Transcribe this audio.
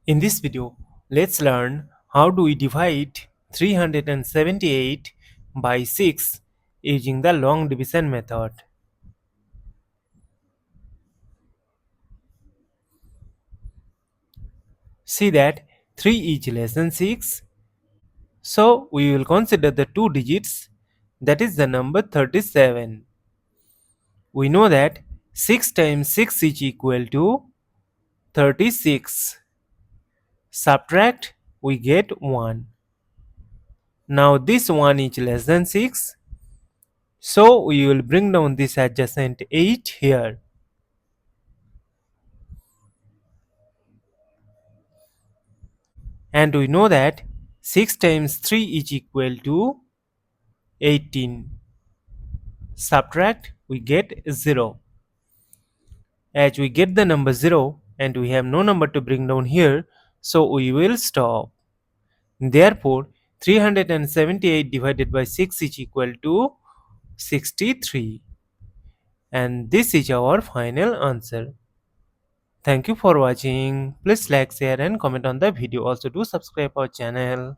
In this video, let's learn how do we divide 378 by 6 using the long division method. See that 3 is less than 6, so we will consider the two digits, that is the number 37. We know that 6 times 6 is equal to 36. Subtract, we get 1. Now this 1 is less than 6, so we will bring down this adjacent 8 here. And we know that 6 times 3 is equal to 18. Subtract, we get 0. As we get the number 0 and we have no number to bring down here, so we will stop. Therefore, 378 divided by 6 is equal to 63. And this is our final answer. Thank you for watching. Please like, share and comment on the video. Also do subscribe our channel.